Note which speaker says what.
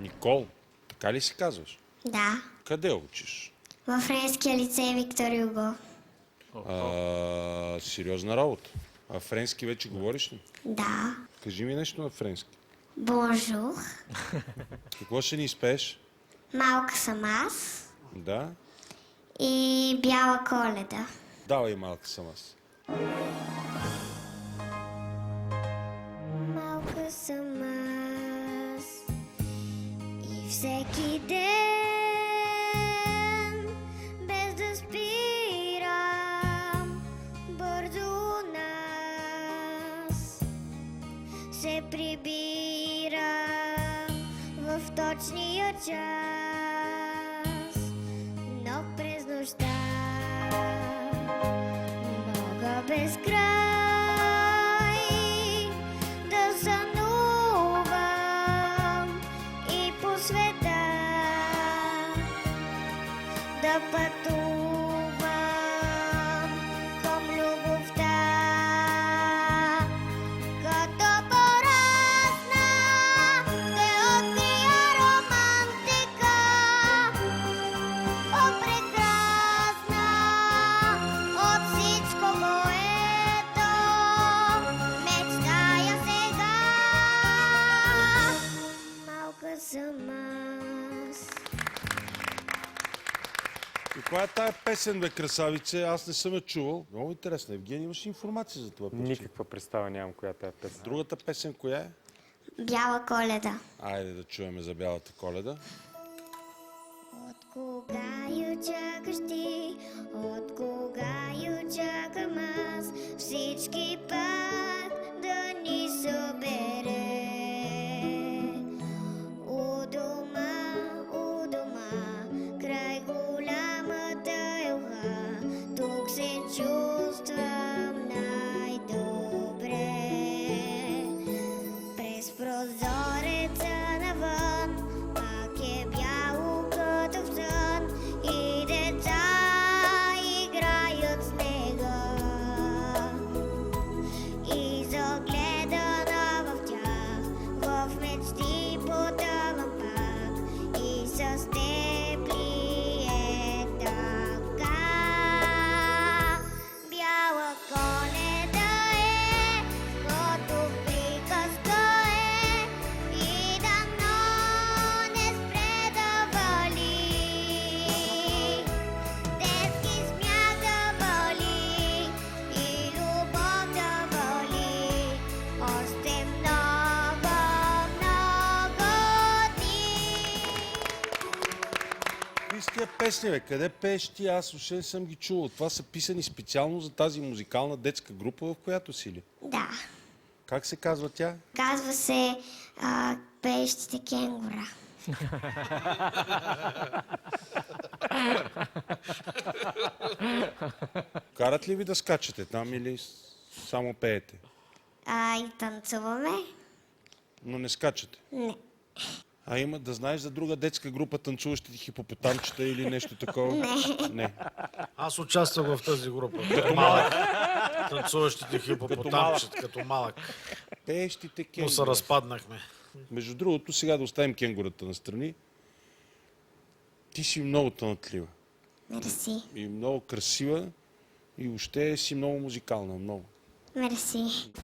Speaker 1: Никол, така ли се казваш?
Speaker 2: Да.
Speaker 1: Къде учиш?
Speaker 2: Във френския лицей Виктор Юго.
Speaker 1: Сериозна работа. А френски вече говориш ли?
Speaker 2: Да.
Speaker 1: Кажи ми нещо на френски.
Speaker 2: Бонжур.
Speaker 1: Какво ще ни изпееш?
Speaker 2: Малка съм аз.
Speaker 1: Да?
Speaker 2: И Бяла Коледа.
Speaker 1: Давай малка съм аз.
Speaker 2: Малка съм аз и всеки ден, без да спирам, бързо у нас се прибирам в точния час, но през нощта мога без край да сънувам и по света да пътувам към любовта. Като порасна, ще открия романтика, по-прекрасна от всичко, което мечтая сега. Малка съм аз.
Speaker 1: И коя е тая песен, бе, красавице? Аз не съм я чувал. Много интересно. Евгений, имаш информация за това?
Speaker 3: Никаква представа нямам коя е песен.
Speaker 1: Другата песен коя е?
Speaker 2: Бяла Коледа.
Speaker 1: Айде да чуем за Бялата Коледа.
Speaker 2: От кога ю чакаш ти, от кога ю чакам аз, всички пак да ни събере. У дома, край голямата елха, тук се чувствам най-добре. През прозореца навън, пак е бяло като в сън, и деца играят в снега. И загледана в тях, в мечти потъвам пак, и с теб ли е така? Бяла Коледа е, като приказка е, и дано не спре да вали. Детски смях да вали и любов да вали още много, много дни.
Speaker 1: Какви са тия песни, бе? Къде пееш ти? Аз въобще не съм ги чувал. Това са писани специално за тази музикална детска група, в която си ли?
Speaker 2: Да.
Speaker 1: Как се казва тя?
Speaker 2: Казва се Пеещите кенгура.
Speaker 1: Карат ли ви да скачате там или само пеете?
Speaker 2: И танцуваме?
Speaker 1: Но не скачате.
Speaker 2: Не.
Speaker 1: А има да знаеш за друга детска група танцуващите хипопотамчета или нещо такова? Не.
Speaker 4: Аз участвах в тази група. Като малък. Танцуващите хипопотамчета, като малък.
Speaker 1: Пеещите
Speaker 4: Но се
Speaker 1: кенгура.
Speaker 4: разпаднахме.
Speaker 1: Между другото, сега да оставим кенгурата настрани. Ти си много талантлива.
Speaker 2: Мерси.
Speaker 1: И много красива. И въобще си много музикална. Много.
Speaker 2: Мерси.